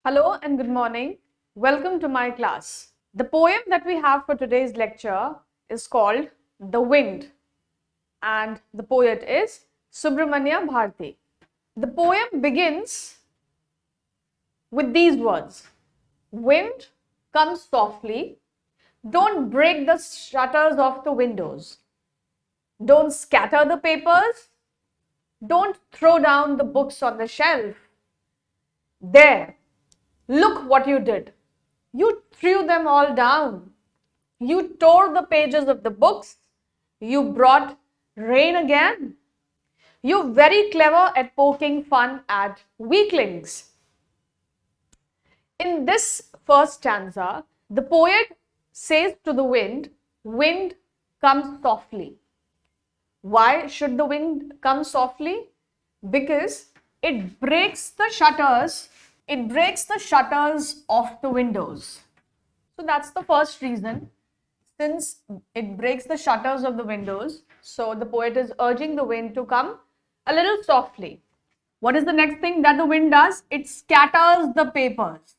Hello and good morning. Welcome to my class. The poem that we have for today's lecture is called The Wind, and the poet is Subramanya Bharti. The poem begins with these words: Wind, come softly, don't break the shutters of the windows, don't scatter the papers, don't throw down the books on the shelf. There, look what you did. You threw them all down. You tore the pages of the books. You brought rain again. You're very clever at poking fun at weaklings. In this first stanza, the poet says to the wind, Wind, come softly. Why should the wind come softly? Because it breaks the shutters. It breaks the shutters of the windows. So that's the first reason. Since it breaks the shutters of the windows, so the poet is urging the wind to come a little softly. What is the next thing that the wind does? It scatters the papers.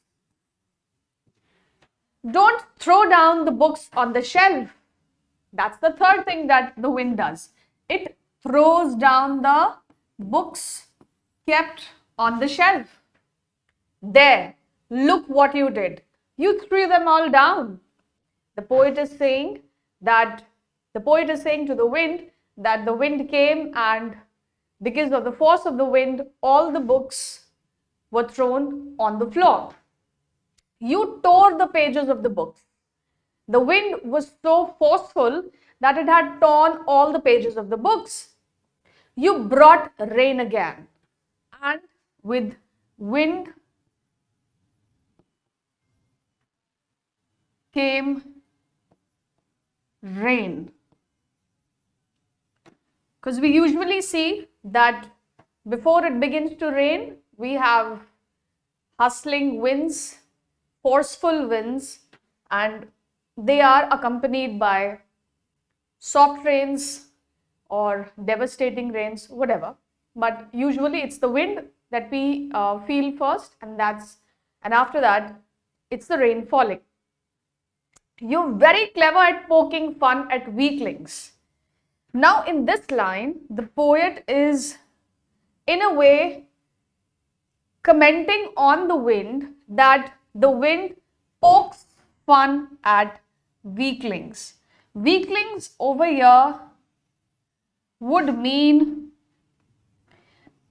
Don't throw down the books on the shelf. That's the third thing that the wind does. It throws down the books kept on the shelf. There, look what you did. You threw them all down. The poet is saying to the wind that the wind came, and because of the force of the wind, all the books were thrown on the floor. You tore the pages of the books. The wind was so forceful that it had torn all the pages of the books. You brought rain again, and with wind came rain. Because we usually see that before it begins to rain, we have hustling winds, forceful winds, and they are accompanied by soft rains or devastating rains, whatever. But usually it's the wind that we feel first, and after that, it's the rain falling. You're very clever at poking fun at weaklings. Now, in this line, the poet is, in a way, commenting on the wind, that the wind pokes fun at weaklings. Weaklings over here would mean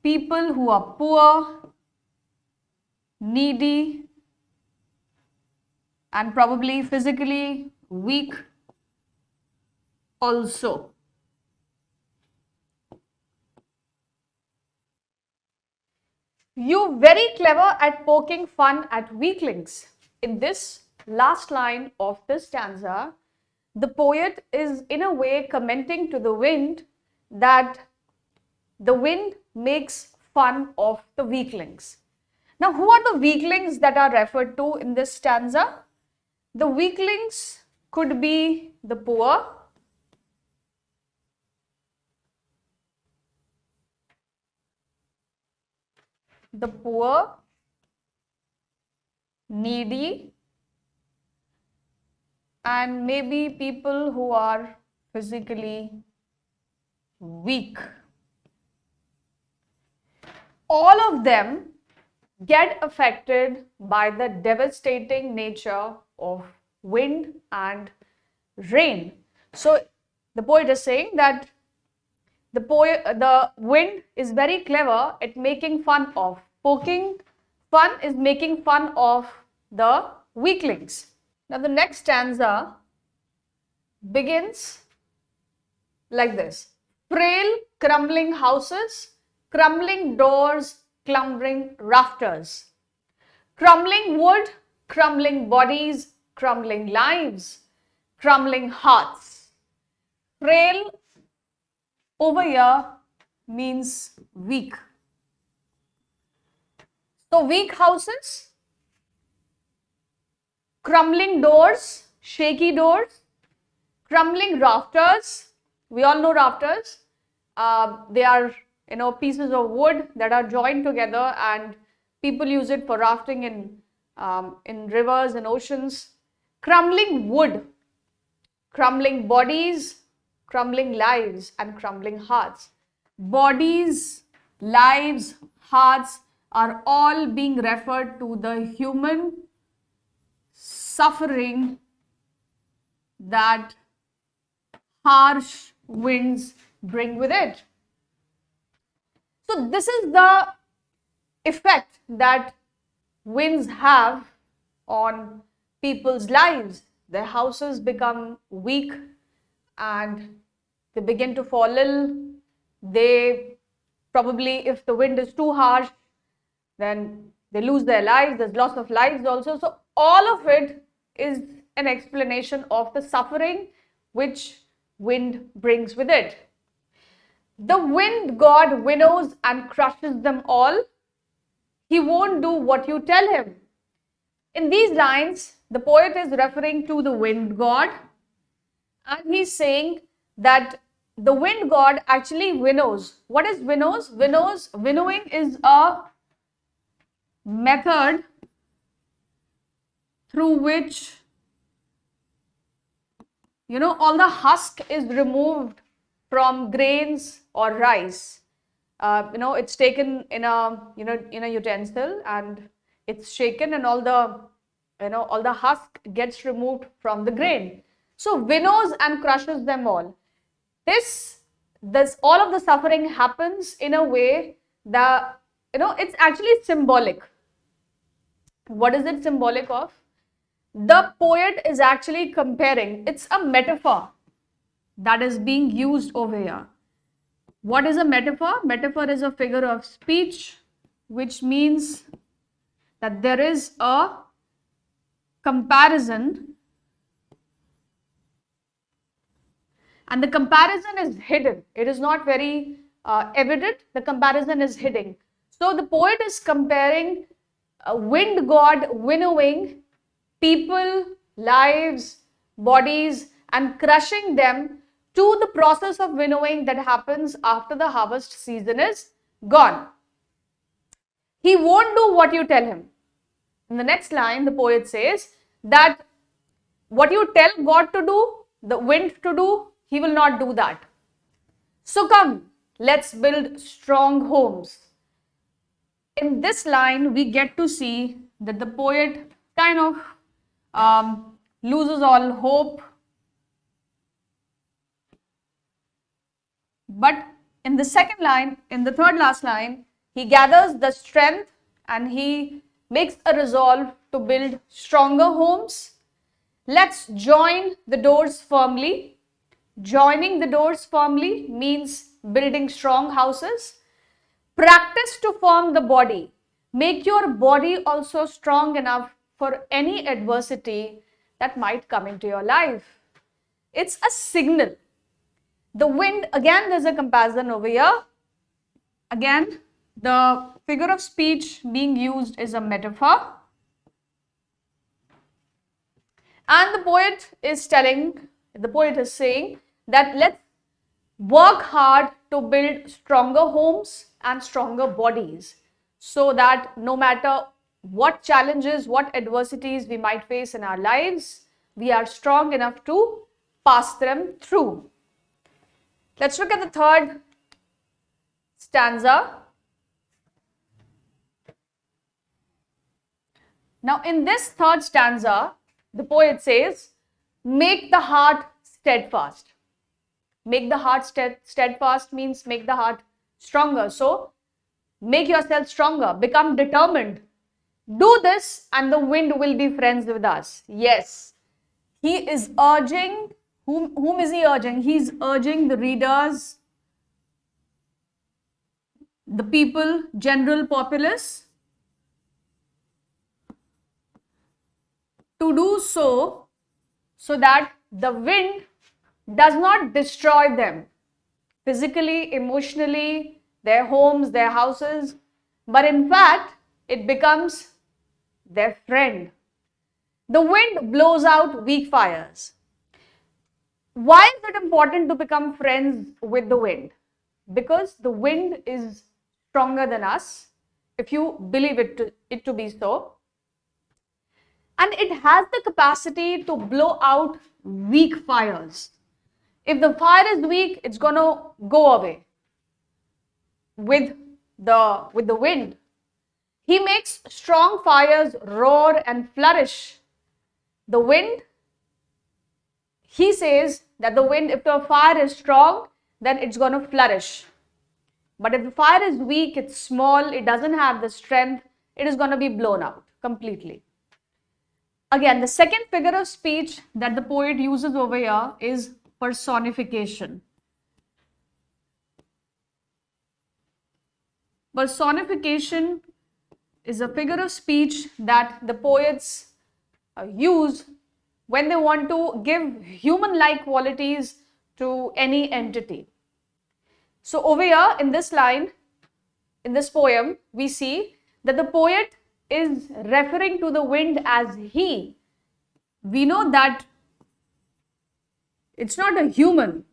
people who are poor, needy, and probably physically weak also. You're very clever at poking fun at weaklings. In this last line of this stanza, the poet is in a way commenting to the wind that the wind makes fun of the weaklings. Now, who are the weaklings that are referred to in this stanza? The weaklings could be the poor, needy, and maybe people who are physically weak. All of them get affected by the devastating nature of wind and rain. So the poet is saying that the wind is very clever at making fun of, poking fun is making fun of the weaklings. Now the next stanza begins like this: frail, crumbling houses, crumbling doors, crumbling rafters, crumbling wood, crumbling bodies, crumbling lives, crumbling hearts. Frail over here means weak. So weak houses, crumbling doors, shaky doors, crumbling rafters. We all know rafters. They are pieces of wood that are joined together, and People use it for rafting in rivers and oceans. Crumbling wood, crumbling bodies, crumbling lives, and crumbling hearts. Bodies, lives, hearts are all being referred to the human suffering that harsh winds bring with it. So this is the effect that winds have on people's lives. Their houses become weak and they begin to fall ill. They probably, if the wind is too harsh, then they lose their lives. There's loss of lives also. So all of it is an explanation of the suffering which wind brings with it. The wind god winnows and crushes them all. He won't do what you tell him. In these lines, the poet is referring to the wind god, and he's saying that the wind god actually winnows. What is winnows? Winnowing is a method through which, all the husk is removed from grains or rice. It's taken in a utensil and it's shaken, and all the husk gets removed from the grain. So winnows and crushes them all. This all of the suffering happens in a way that it's actually symbolic. What is it symbolic of? The poet is actually comparing. It's a metaphor that is being used over here. What is a metaphor? Metaphor is a figure of speech, which means that there is a comparison, and the comparison is hidden. It is not very evident. The comparison is hidden. So the poet is comparing a wind god winnowing people, lives, bodies, and crushing them to the process of winnowing that happens after the harvest season is gone. He won't do what you tell him. In the next line, the poet says that what you tell God to do, the wind to do, he will not do that. So come, let's build strong homes. In this line, we get to see that the poet kind of loses all hope. But in the second line, in the third last line, he gathers the strength and he makes a resolve to build stronger homes. Let's join the doors firmly. Joining the doors firmly means building strong houses. Practice to form the body. Make your body also strong enough for any adversity that might come into your life. It's a signal. The wind, again, there's a comparison over here. Again, the figure of speech being used is a metaphor. And the poet is saying that let's work hard to build stronger homes and stronger bodies, so that no matter what challenges, what adversities we might face in our lives, we are strong enough to pass them through. Let's look at the third stanza. Now, in this third stanza, the poet says, make the heart steadfast. Make the heart steadfast means make the heart stronger. So, make yourself stronger, become determined. Do this and the wind will be friends with us. Yes, he is urging, whom is he urging? He's urging the readers, the people, general populace, to do so that the wind does not destroy them physically, emotionally, their homes, their houses, but in fact, it becomes their friend. The wind blows out weak fires. Why is it important to become friends with the wind? Because the wind is stronger than us, if you believe it to be so. And it has the capacity to blow out weak fires. If the fire is weak, it's going to go away with the wind. He makes strong fires roar and flourish. The wind, he says that the wind, if the fire is strong, then it's going to flourish. But if the fire is weak, it's small, it doesn't have the strength, it is going to be blown out completely. Again, the second figure of speech that the poet uses over here is personification. Personification is a figure of speech that the poets use when they want to give human-like qualities to any entity. So over here in this line, in this poem, we see that the poet is referring to the wind as he. We know that it's not a human,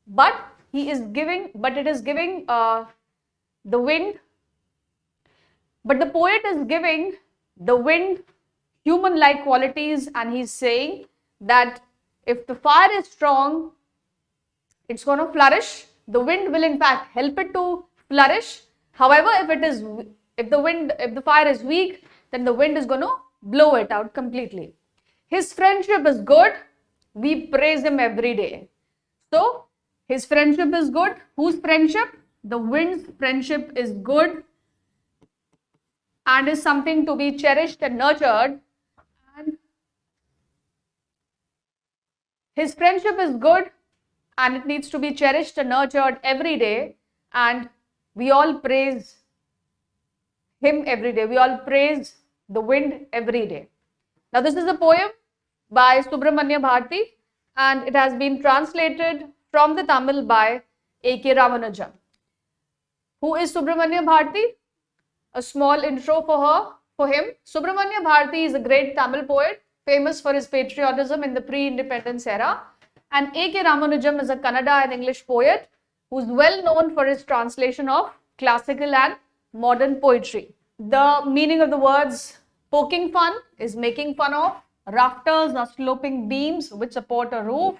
but it is giving the wind, but the poet is giving the wind human-like qualities, and he's saying that if the fire is strong, it's going to flourish. The wind will in fact help it to flourish. However, if the fire is weak, then the wind is going to blow it out completely. His friendship is good. We praise him every day. So, his friendship is good. Whose friendship? The wind's friendship is good and is something to be cherished and nurtured. And his friendship is good and it needs to be cherished and nurtured every day. And we all praise him every day. We all praise the wind every day. Now, this is a poem by Subramanya Bharati, and it has been translated from the Tamil by A.K. Ramanujam. Who is Subramanya Bharati? A small intro for him. Subramanya Bharati is a great Tamil poet, famous for his patriotism in the pre-independence era. And A.K. Ramanujam is a Kannada and English poet who is well known for his translation of classical and modern poetry. The meaning of the words poking fun is making fun of. Rafters are sloping beams which support a roof.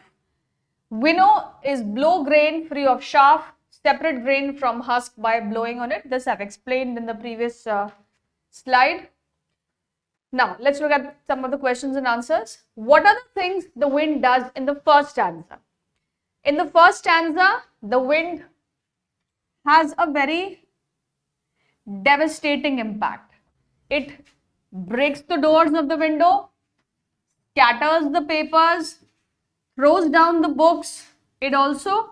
Winnow is blow grain free of chaff, separate grain from husk by blowing on it. This I've explained in the previous slide. Now, let's look at some of the questions and answers. What are the things the wind does in the first stanza? In the first stanza, the wind has a very devastating impact. It breaks the doors of the window, scatters the papers, throws down the books. It also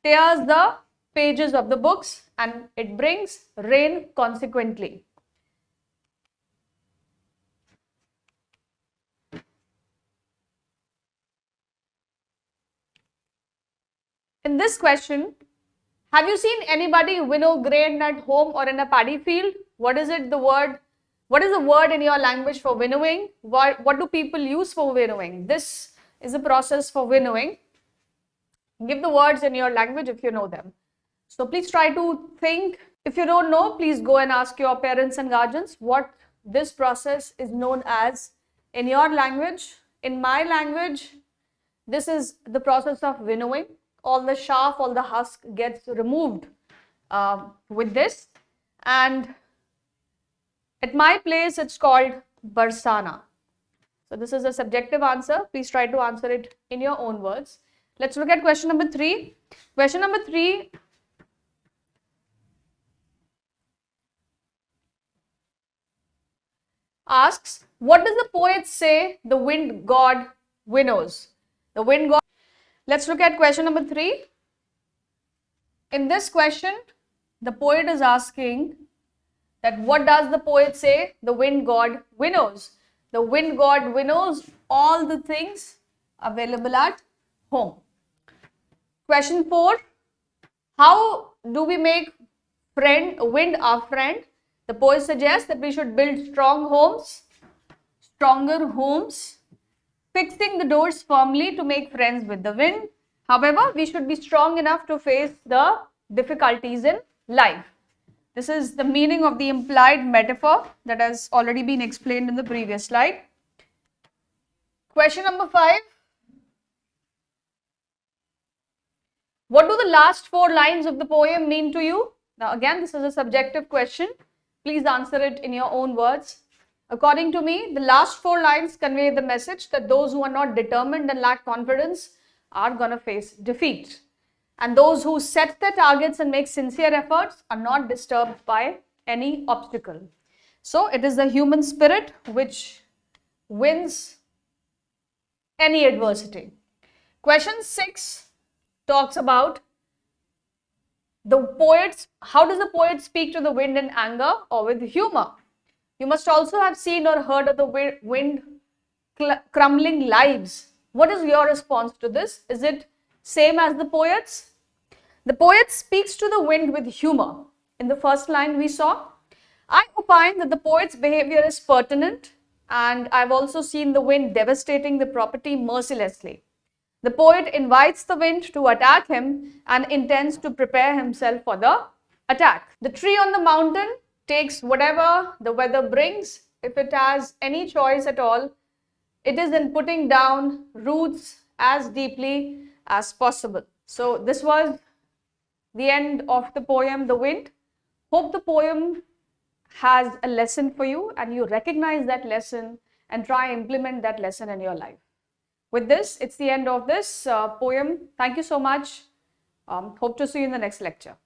tears the pages of the books, and it brings rain consequently. In this question, have you seen anybody winnow grain at home or in a paddy field? What is the word in your language for winnowing? What do people use for winnowing? This is a process for winnowing. Give the words in your language if you know them. So please try to think. If you don't know, please go and ask your parents and guardians what this process is known as in your language. In my language, this is the process of winnowing. All the chaff, all the husk gets removed with this, and at my place it's called barsana. So this is a subjective answer. Please try to answer it in your own words. Let's look at question number 3. Question number 3 asks, what does the poet say the wind god winnows? The wind god. Let's look at question number 3. In this question, the poet is asking that what does the poet say the wind god winnows? The wind god winnows all the things available at home. Question 4. How do we make wind our friend? The poet suggests that we should build stronger homes, fixing the doors firmly to make friends with the wind. However, we should be strong enough to face the difficulties in life. This is the meaning of the implied metaphor that has already been explained in the previous slide. Question number 5. What do the last 4 lines of the poem mean to you? Now again, this is a subjective question. Please answer it in your own words. According to me, the last 4 lines convey the message that those who are not determined and lack confidence are going to face defeat. And those who set their targets and make sincere efforts are not disturbed by any obstacle. So it is the human spirit which wins any adversity. Question 6 talks about the poets. How does the poet speak to the wind in anger or with humor? You must also have seen or heard of the wind crumbling lives. What is your response to this? Is it same as the poets? The poet speaks to the wind with humor. In the first line we saw, I opine that the poet's behavior is pertinent, and I've also seen the wind devastating the property mercilessly. The poet invites the wind to attack him and intends to prepare himself for the attack. The tree on the mountain takes whatever the weather brings. If it has any choice at all, it is in putting down roots as deeply as possible. So this was the end of the poem, The Wind. Hope the poem has a lesson for you and you recognize that lesson and try and implement that lesson in your life. With this, it's the end of this poem. Thank you so much. Hope to see you in the next lecture.